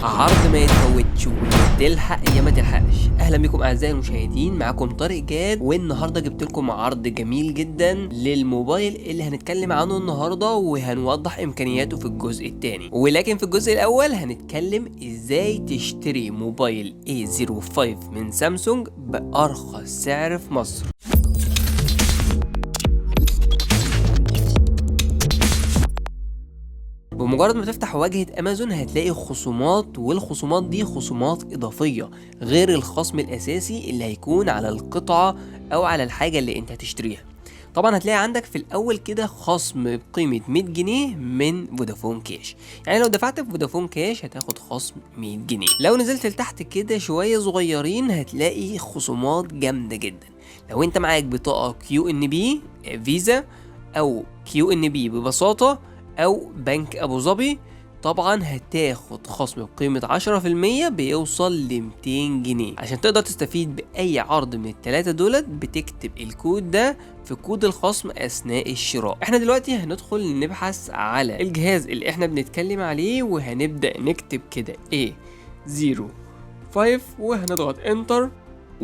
عرض ما يتفوتش وتلحق يا ما تلحقش. اهلا بكم اعزائي المشاهدين، معاكم طارق جاد، والنهارده جبت لكم عرض جميل جدا للموبايل اللي هنتكلم عنه النهارده، وهنوضح امكانياته في الجزء الثاني. ولكن في الجزء الاول هنتكلم ازاي تشتري موبايل A05 من سامسونج بارخص سعر في مصر. بمجرد ما تفتح واجهة امازون هتلاقي خصومات، والخصومات دي خصومات اضافية غير الخصم الاساسي اللي هيكون على القطعة او على الحاجة اللي انت هتشتريها. طبعا هتلاقي عندك في الاول كده خصم بقيمة 100 جنيه من فودافون كاش، يعني لو دفعت في فودافون كاش هتاخد خصم 100 جنيه. لو نزلت لتحت كده شوية صغيرين هتلاقي خصومات جامدة جدا. لو انت معاك بطاقة QNB فيزا او QNB ببساطة او بنك ابو ظبي، طبعا هتاخد خصم بقيمة 10% بيوصل ل 200 جنيه. عشان تقدر تستفيد بأي عرض من التلاتة دولت بتكتب الكود ده في كود الخصم أثناء الشراء. احنا دلوقتي هندخل نبحث على الجهاز اللي احنا بنتكلم عليه، وهنبدأ نكتب كده A05 وهنضغط انتر.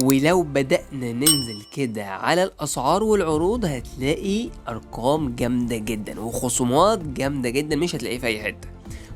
ولو بدأنا ننزل كده على الأسعار والعروض هتلاقي أرقام جامدة جدا وخصومات جامدة جدا مش هتلاقيه في أي حتة.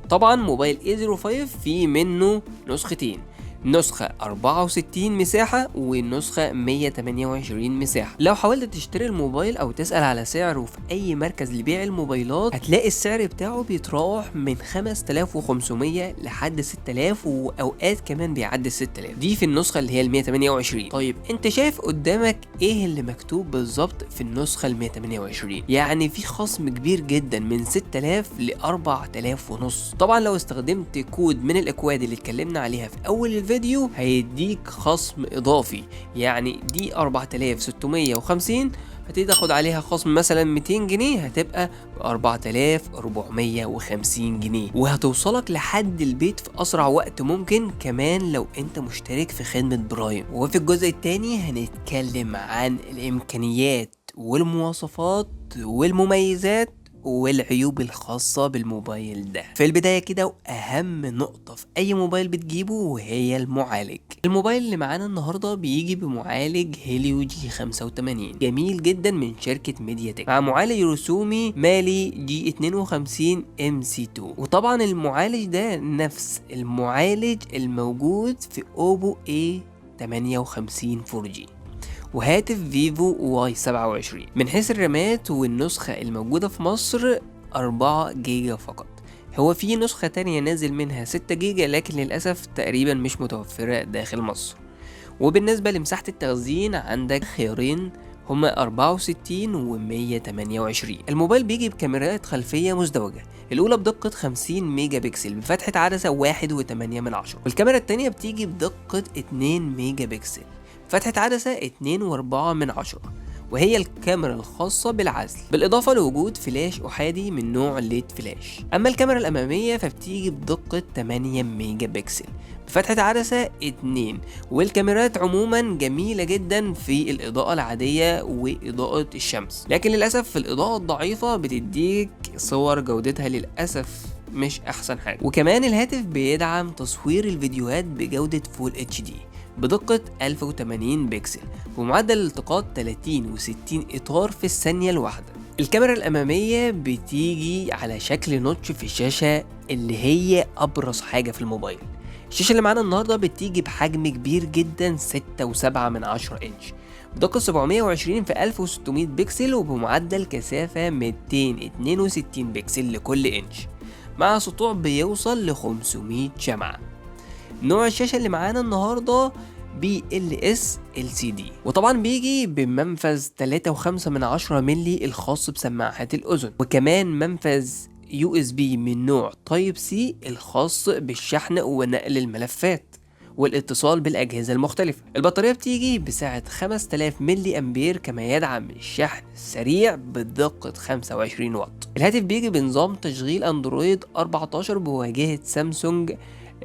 طبعا موبايل A05 فيه منه نسختين، نسخة 64 مساحة ونسخة 128 مساحة. لو حاولت تشتري الموبايل او تسأل على سعره في اي مركز لبيع الموبايلات هتلاقي السعر بتاعه بيتراوح من 5500 لحد 6000، واوقات كمان بيعدي 6000. دي في النسخة اللي هي ال 128. طيب انت شايف قدامك ايه اللي مكتوب بالظبط في النسخة ال 128؟ يعني في خصم كبير جدا من 6000 ل 4000 ونص. طبعا لو استخدمت كود من الاكواد اللي اتكلمنا عليها في اول الفيديو هيديك خصم اضافي، يعني دي 4650 هتيجي تاخد عليها خصم مثلا 200 جنيه هتبقى ب 4450 جنيه، وهتوصلك لحد البيت في اسرع وقت ممكن كمان لو انت مشترك في خدمة برايم. وفي الجزء الثاني هنتكلم عن الامكانيات والمواصفات والمميزات والعيوب الخاصة بالموبايل ده. في البداية كده واهم نقطة في اي موبايل بتجيبه وهي المعالج. الموبايل اللي معانا النهاردة بيجي بمعالج هيليو G85 جميل جدا من شركة ميديا تك، مع معالج رسومي مالي G52 MC2. وطبعا المعالج ده نفس المعالج الموجود في اوبو A58 4G وهاتف فيفو واي 27. من حيث الرامات والنسخة الموجودة في مصر 4 جيجا فقط. هو في نسخة تانية نازل منها 6 جيجا لكن للأسف تقريبا مش متوفرة داخل مصر. وبالنسبة لمساحة التخزين عندك خيارين هما 64 و 128. الموبايل بيجي بكاميرات خلفية مزدوجة، الأولى بدقة 50 ميجا بكسل بفتحة عدسة 1.8، والكاميرا التانية بتيجي بدقة 2 ميجا بكسل فتحة عدسة 2.4، وهي الكاميرا الخاصة بالعزل، بالإضافة لوجود فلاش أحادي من نوع ليد فلاش. أما الكاميرا الأمامية فبتيجي بدقة 8 ميجا بكسل بفتحة عدسة 2. والكاميرات عموما جميلة جدا في الإضاءة العادية وإضاءة الشمس، لكن للأسف في الإضاءة الضعيفة بتديك صور جودتها للأسف مش أحسن حاجة. وكمان الهاتف بيدعم تصوير الفيديوهات بجودة فول HD بدقة 1080 بكسل ومعدل الالتقاط 30 و60 إطار في الثانية الواحدة. الكاميرا الأمامية بتيجي على شكل نوتش في الشاشة اللي هي أبرز حاجة في الموبايل. الشاشة اللي معانا النهاردة بتيجي بحجم كبير جدا 6.7 إنش بدقة 720 في 1600 بكسل وبمعدل كثافة 262 بكسل لكل إنش، مع سطوع بيوصل ل 500 شمعة. نوع الشاشة اللي معانا النهاردة BLS LCD، وطبعا بيجي بمنفذ 3.5 ملي الخاص بسماعات الأذن، وكمان منفذ USB من نوع تايب سي الخاص بالشحن ونقل الملفات والاتصال بالأجهزة المختلفة. البطارية بتيجي بسعة 5000 ملي أمبير، كما يدعم الشحن السريع بدقة 25 واط. الهاتف بيجي بنظام تشغيل أندرويد 14 بواجهة سامسونج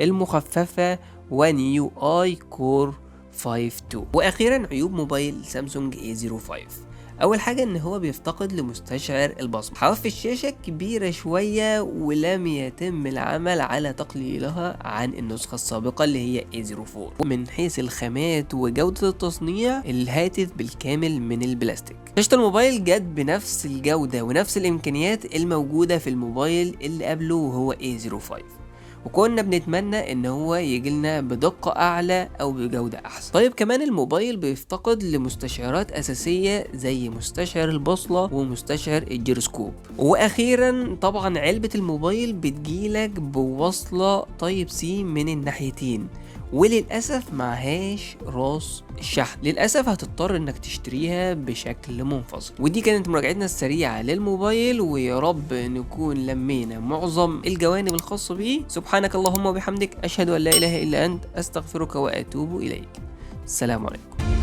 المخففة One UI Core 5 2. واخيرا عيوب موبايل سامسونج A05. اول حاجه ان هو بيفتقد لمستشعر البصمه. حواف الشاشه كبيره شويه ولم يتم العمل على تقليلها عن النسخه السابقه اللي هي A04. من حيث الخامات وجوده التصنيع الهاتف بالكامل من البلاستيك. شاشه الموبايل جت بنفس الجوده ونفس الامكانيات الموجوده في الموبايل اللي قبله وهو A05، وكنا بنتمنى ان هو يجيلنا بدقة اعلى او بجودة احسن. طيب كمان الموبايل بيفتقد لمستشعرات اساسية زي مستشعر البوصلة ومستشعر الجيروسكوب. واخيرا طبعا علبة الموبايل بتجيلك بوصلة تايب سي من الناحيتين، وللأسف معهاش راس الشحن. للأسف هتضطر انك تشتريها بشكل منفصل. ودي كانت مراجعتنا السريعة للموبايل، ويا رب نكون لمينا معظم الجوانب الخاصة بيه. سبحانك اللهم وبحمدك، أشهد أن لا إله إلا أنت، أستغفرك وأتوب إليك. السلام عليكم.